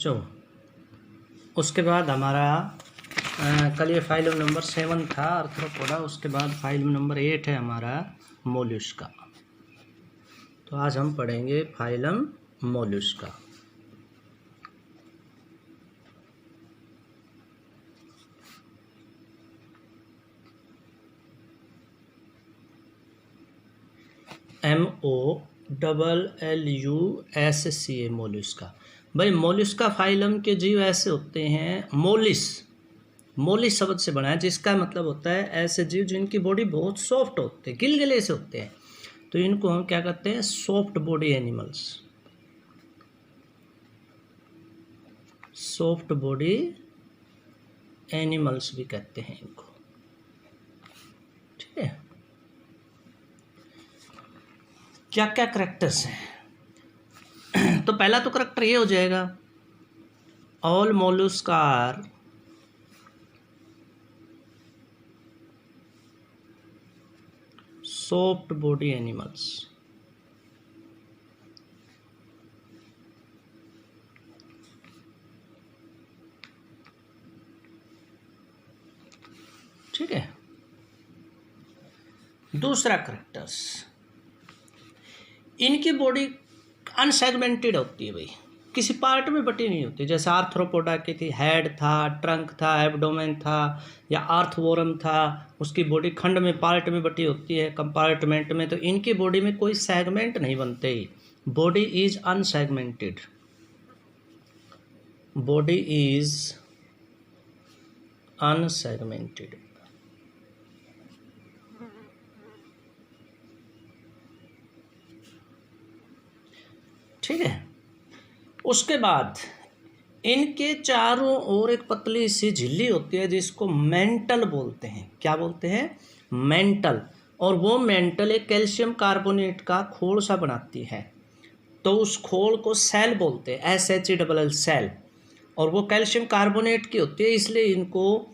बच्चों, उसके बाद हमारा कल ये फाइलम नंबर 7 था आर्थ्रोपोडा। उसके बाद फाइलम नंबर 8 है हमारा मोलस्का। तो आज हम पढ़ेंगे फाइलम मोलस्का। MOLLUSCA Mollusca. भाई मोलस्का फाइलम के जीव ऐसे होते हैं, मोलिस शब्द से बना है, जिसका मतलब होता है ऐसे जीव जिनकी बॉडी बहुत सॉफ्ट होते हैं, गिलगिले से होते हैं। तो इनको हम क्या कहते हैं? Soft body animals. Soft body animals भी कहते हैं इनको। ठीक है। क्या क्या करेक्टर्स हैं? तो पहला तो करेक्टर ये हो जाएगा, all Mollusca are soft body animals. ठीक है। दूसरा करेक्टर्स, इनकी बॉडी अनसेगमेंटेड होती है भाई, किसी पार्ट में बटी नहीं होती। जैसे आर्थ्रोपोडा की थी, हेड था, ट्रंक था, एब्डोमेन था, या आर्थवोरम था, उसकी बॉडी खंड में, पार्ट में बटी होती है, कंपार्टमेंट में। तो इनकी बॉडी में कोई सेगमेंट नहीं बनते, body is unsegmented. Body is unsegmented. ठीक है। उसके बाद इनके चारों ओर एक पतली सी झिल्ली होती है जिसको मेंटल बोलते हैं। क्या बोलते हैं? मेंटल। और वो मेंटल एक कैल्शियम कार्बोनेट का खोल सा बनाती है, तो उस खोल को सेल बोलते हैं, SHELL सेल। और वो कैल्शियम कार्बोनेट की होती है, इसलिए इनको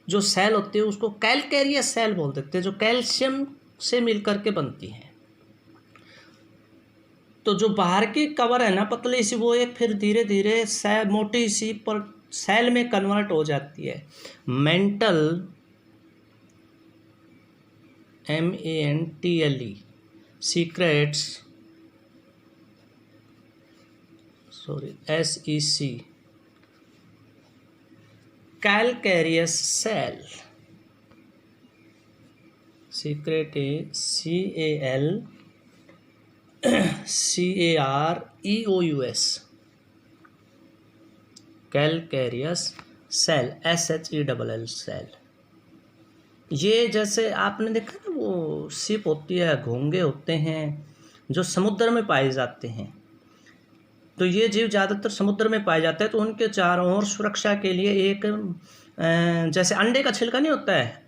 जो सेल होती है उसको कैलकेरियस सेल बोल देते हैं, जो कैल्शियम से मिलकर के बनती है। तो जो बाहर की कवर है ना पतली सी, वो एक फिर धीरे धीरे सेल, मोटी सी पर सेल में कन्वर्ट हो जाती है। Mantle MENTLE secretes SEC calcareous shell. Secret CALCAREOUS calcareous shell SHELL shell. ये जैसे आपने देखा ना, वो शिप होती है, घोंगे होते हैं जो समुद्र में पाए जाते हैं। तो ये जीव ज़्यादातर समुद्र में पाए जाते हैं। तो उनके चारों ओर सुरक्षा के लिए एक जैसे अंडे का छिलका नहीं होता है,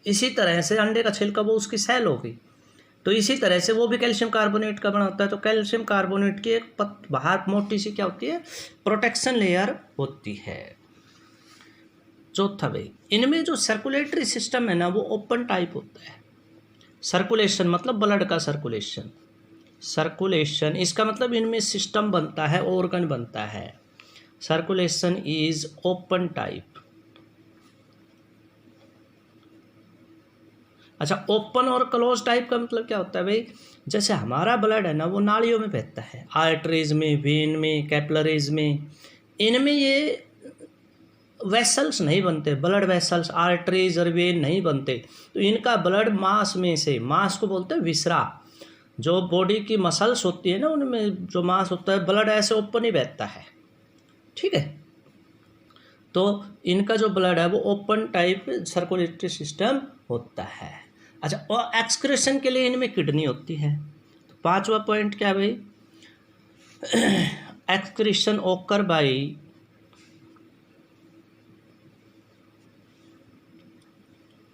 इसी तरह से अंडे का छिलका वो उसकी सेल होगी। तो इसी तरह से वो भी कैल्शियम कार्बोनेट का बना होता है। तो कैल्शियम कार्बोनेट की एक बाहर मोटी सी क्या होती है? प्रोटेक्शन लेयर होती है। चौथा भाई, इनमें जो सर्कुलेटरी सिस्टम है ना, वो ओपन टाइप होता है। सर्कुलेशन मतलब ब्लड का सर्कुलेशन। सर्कुलेशन इसका मतलब इनमें सिस्टम बनता है, ऑर्गन बनता है। Circulation is open type. अच्छा, ओपन और क्लोज टाइप का मतलब क्या होता है भाई? जैसे हमारा ब्लड है ना, वो नाड़ियों में बहता है, आर्टरीज में, वेन में, कैपिलरीज में। इनमें ये वेसल्स नहीं बनते, ब्लड वेसल्स, आर्टरीज और वेन नहीं बनते। तो इनका ब्लड मांस में से, मांस को बोलते हैं विसरा। जो बॉडी की मसल्स होती है ना, उनमें जो मांस होता है, ब्लड ऐसे ओपन ही बहता है। ठीक है। तो इनका जो ब्लड है वो ओपन टाइप सर्कुलेटरी सिस्टम होता है। अच्छा, और एक्सक्रीशन के लिए इनमें किडनी होती है। तो पांचवा पॉइंट क्या है भाई? एक्सक्रीशन ओकर बाय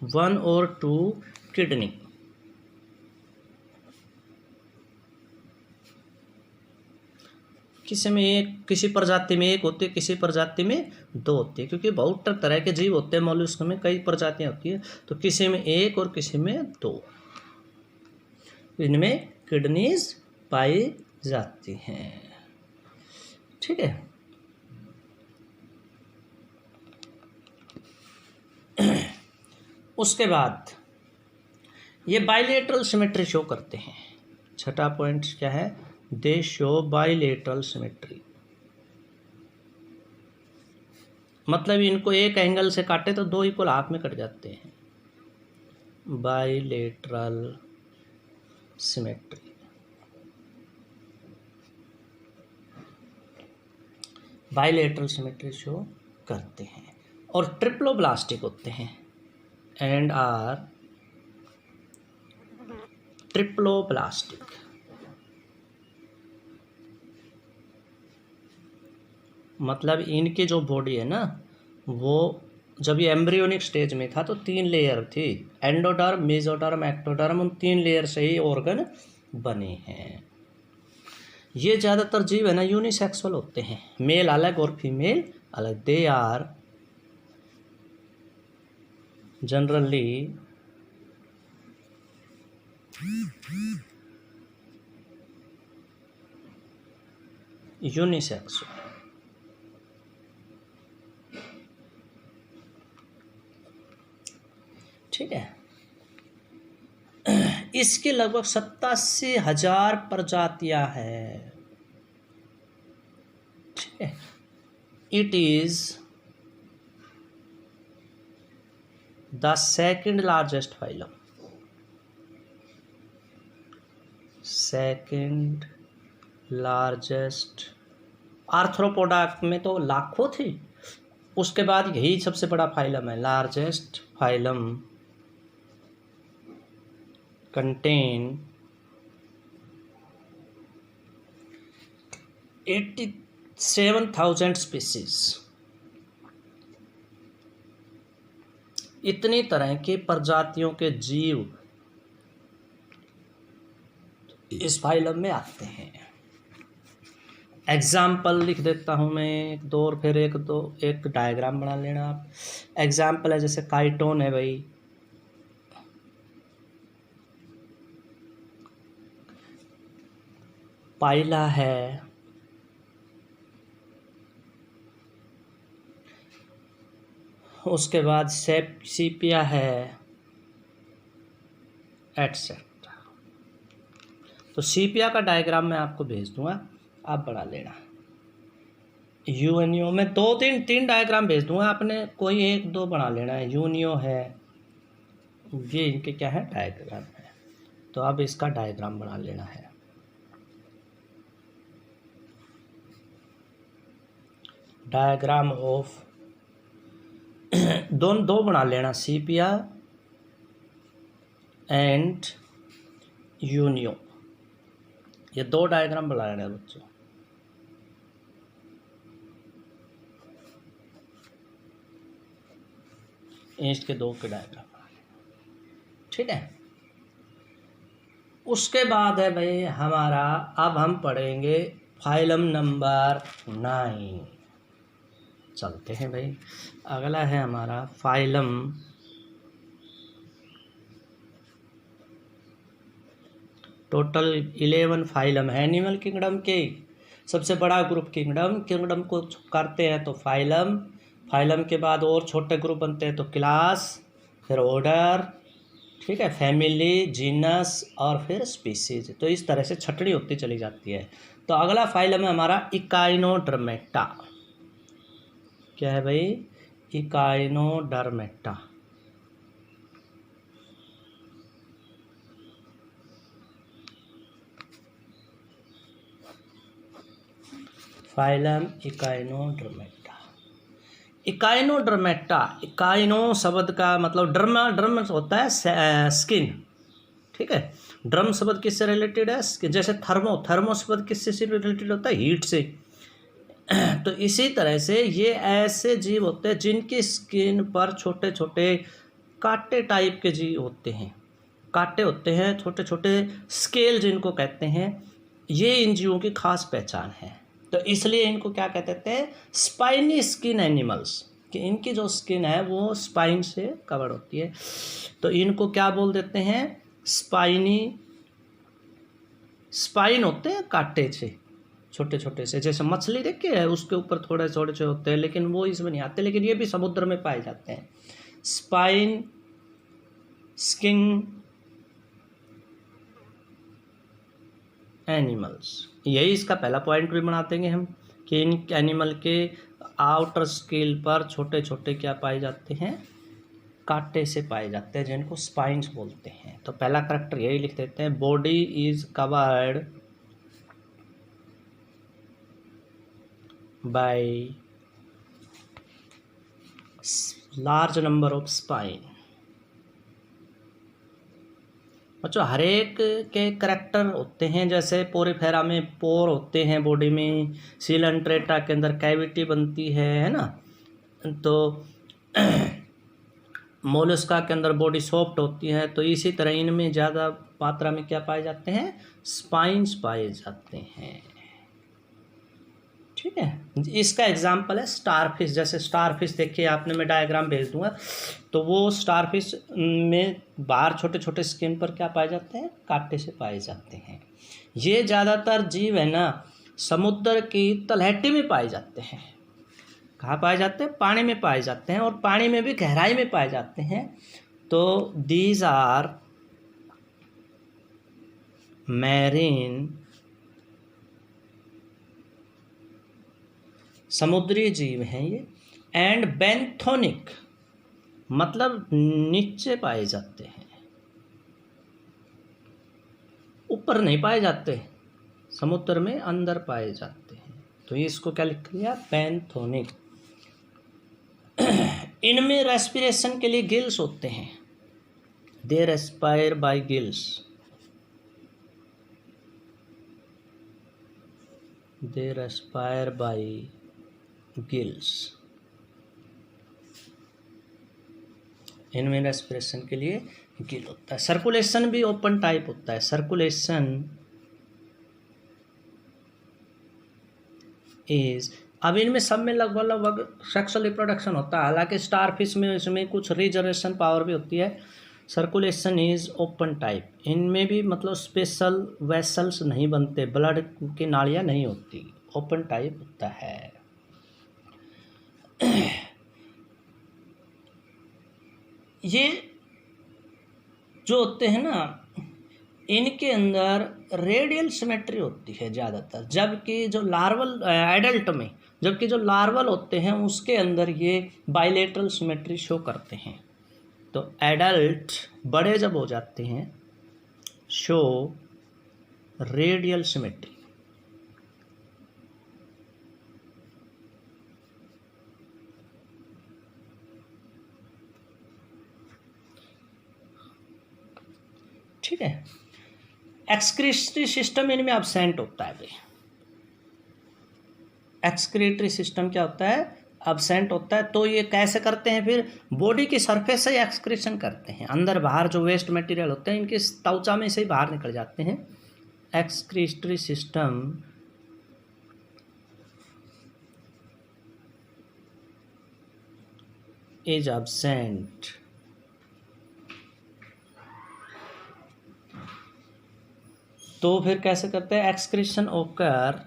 वन और टू किडनी। किसी में एक, किसी प्रजाति में एक होती है, किसी प्रजाति में दो होती है, क्योंकि बहुत तरह के जीव होते हैं मॉलस्क में, कई प्रजातियां होती है। तो किसी में एक और किसी में दो। इनमें किडनीज पाई जाती हैं। ठीक है। उसके बाद ये बाइलेटरल सिमेट्री शो करते हैं। छठा पॉइंट क्या है? दे शो बाइलेटरल सिमेट्री, मतलब इनको एक एंगल से काटे तो दो इक्वल हाफ में कट जाते हैं। Bilateral symmetry. Bilateral symmetry show करते हैं और ट्रिप्लोब्लास्टिक होते हैं एंड आर ट्रिप्लोब्लास्टिक। मतलब इनकी जो बॉडी है ना, वो जब ये एम्ब्रियोनिक स्टेज में था तो 3 लेयर थी, एंडोडर्म, मेसोडर्म, एक्टोडर्म, उन 3 लेयर से ही ऑर्गन बने हैं। ये ज़्यादातर जीव है ना यूनिसेक्सुअल होते हैं, मेल अलग और फीमेल अलग। They are generally unisexual. ठीक है। इसकी लगभग 87,000 प्रजातियां हैं। ठीक है। It is the second largest phylum, second largest. Arthropoda में तो लाखों थी, उसके बाद यही सबसे बड़ा फाइलम है। Largest phylum contain 87,000 species। इतनी तरह के प्रजातियों के जीव इस फाइलम में आते हैं। एग्जाम्पल लिख देता हूँ मैं एक दो, और फिर एक डायग्राम बना लेना आप। एग्जाम्पल है जैसे काइटोन है भाई, पाइला है, उसके बाद सेपिया है, एटसेट्रा। तो सीपिया का डायग्राम मैं आपको भेज दूंगा, आप बना लेना। यूएनओ में तीन डायग्राम भेज दूंगा, आपने कोई एक दो बना लेना है। यूनियो है, ये इनके क्या है डायग्राम है, तो अब इसका डायग्राम बना लेना है। डायग्राम ऑफ दो बना लेना, सीपिया एंड यूनियो, ये 2 डायग्राम बना लेना बच्चों। इसके 2 के डायग्राम बना लेना। ठीक है। उसके बाद है भाई हमारा, अब हम पढ़ेंगे फाइलम नंबर 9। चलते हैं भाई। अगला है हमारा फाइलम टोटल 11 फाइलम है एनिमल किंगडम के। सबसे बड़ा ग्रुप किंगडम को करते हैं तो फाइलम, फाइलम के बाद और छोटे ग्रुप बनते हैं तो क्लास, फिर ऑर्डर, ठीक है, फैमिली, जीनस और फिर स्पीसीज। तो इस तरह से छटनी होती चली जाती है। तो अगला फाइलम है हमारा इकाइनोडर्मेटा। क्या है भाई? इकाइनोडर्मेटा। Phylum Echinodermata. इकाइनोडर्मेटा, इकाइनो शब्द का मतलब ड्रम होता है स्किन। ठीक है। ड्रम शब्द किससे रिलेटेड है? जैसे थर्मो शब्द किससे रिलेटेड होता है? हीट से। तो इसी तरह से ये ऐसे जीव होते हैं जिनकी स्किन पर छोटे छोटे कांटे टाइप के जीव होते हैं, कांटे होते हैं, छोटे छोटे स्केल जिनको कहते हैं। ये इन जीवों की खास पहचान है। तो इसलिए इनको क्या कहते हैं? स्पाइनी स्किन एनिमल्स, कि इनकी जो स्किन है वो स्पाइन से कवर होती है। तो इनको क्या बोल देते हैं? स्पाइन होते हैं कांटे से, छोटे छोटे से। जैसे मछली देखे है, उसके ऊपर थोड़े छोटे छोटे होते हैं, लेकिन वो इसमें नहीं आते, लेकिन ये भी समुद्र में पाए जाते हैं। Spine skin animals. यही इसका पहला पॉइंट भी बना देंगे हम कि इन एनिमल के आउटर स्केल पर छोटे छोटे क्या पाए जाते हैं, कांटे से पाए जाते हैं, जिनको स्पाइन्स बोलते हैं। तो पहला करैक्टर यही लिख देते हैं, body is covered by large number of spine. बच्चों हर एक के करैक्टर होते हैं, जैसे पोरीफेरा में पोर होते हैं बॉडी में, सीलेंट्रेटा के अंदर कैविटी बनती है ना, तो मोलस्का के अंदर बॉडी सॉफ्ट होती है। तो इसी तरह इनमें ज़्यादा मात्रा में क्या पाए जाते हैं, स्पाइन्स पाए जाते हैं। ठीक है, इसका एग्जाम्पल है स्टारफिश। जैसे स्टारफिश देखिए आपने, मैं डायग्राम भेज दूंगा, तो वो स्टारफिश में बाहर छोटे छोटे स्किन पर क्या पाए जाते हैं, कांटे से पाए जाते हैं। ये ज़्यादातर जीव है ना समुद्र की तलहटी में पाए जाते हैं। कहाँ पाए जाते हैं, पानी में पाए जाते हैं, और पानी में भी गहराई में पाए जाते हैं। तो दीज आर मैरीन, समुद्री जीव हैं ये। एंड बेंथोनिक मतलब नीचे पाए जाते हैं, ऊपर नहीं पाए जाते, समुद्र में अंदर पाए जाते हैं। तो ये इसको क्या लिख लिया, बेंथोनिक। इनमें रेस्पिरेशन के लिए गिल्स होते हैं, दे रेस्पायर बाय गिल्स, दे रेस्पायर बाय गिल्स। इनमें रेस्पिरेशन के लिए गिल होता है। सर्कुलेशन भी ओपन टाइप होता है, सर्कुलेशन इज, अब इनमें सब में लगभग सेक्सुअल रिप्रोडक्शन होता है, हालांकि स्टारफिश में इसमें कुछ रीजनरेशन पावर भी होती है। सर्कुलेशन इज ओपन टाइप, इनमें भी मतलब स्पेशल वेसल्स नहीं बनते, ब्लड की नालियाँ नहीं होती, ओपन टाइप होता है। ये जो होते हैं ना, इनके अंदर रेडियल सिमेट्री होती है ज़्यादातर, जबकि जो लार्वल एडल्ट में, जबकि जो लार्वल होते हैं उसके अंदर ये बाइलेटरल सिमेट्री शो करते हैं। तो एडल्ट बड़े जब हो जाते हैं शो रेडियल सिमेट्री। ठीक है, एक्सक्रीटरी सिस्टम इनमें एब्सेंट होता है भाई। एक्सक्रीटरी सिस्टम क्या होता है, एब्सेंट होता है। तो ये कैसे करते हैं, फिर बॉडी की सरफेस से एक्सक्रीशन करते हैं, अंदर बाहर जो वेस्ट मटेरियल होते हैं इनके त्वचा में से ही बाहर निकल जाते हैं। एक्सक्रीटरी सिस्टम इज एब्सेंट तो फिर कैसे करते हैं, एक्सक्रीशन ओकर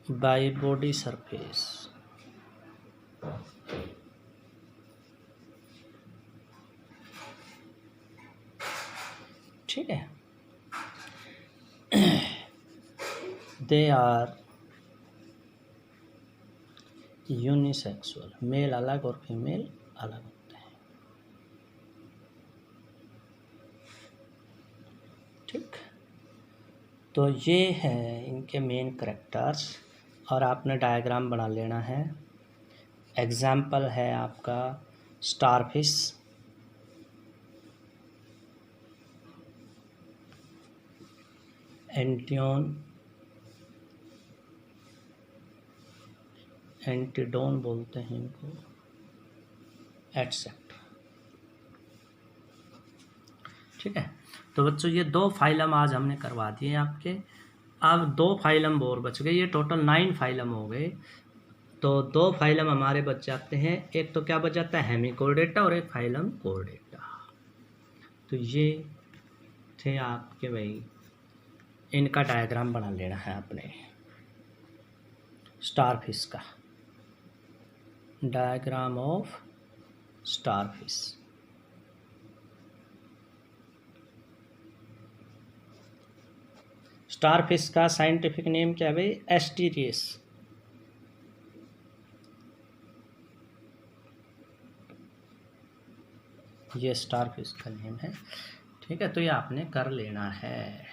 बाय बॉडी सरफेस। ठीक है, दे आर यूनिसेक्सुअल, मेल अलग और फीमेल अलग होते हैं। ठीक, तो ये है इनके मेन करैक्टर्स, और आपने डायग्राम बना लेना है। एग्जाम्पल है आपका स्टारफिश, एंटियोन, एंटीडोन बोलते हैं इनको, एटसेट्रा। ठीक है, तो बच्चों ये 2 फाइलम आज हमने करवा दिए आपके। अब 2 फाइलम और बच गए, ये टोटल 9 फाइलम हो गए। तो 2 फाइलम हमारे बच जाते हैं, एक तो क्या बच जाता है, हेमिकोर्डेटा, और एक फाइलम कोर्डेटा। तो ये थे आपके भाई, इनका डायग्राम बना लेना है आपने। स्टारफिश का, डायग्राम ऑफ स्टारफिश। स्टारफिश का साइंटिफिक नेम क्या है भाई? एस्टीरियस। ये स्टारफिश का नेम है। ठीक है, तो ये आपने कर लेना है।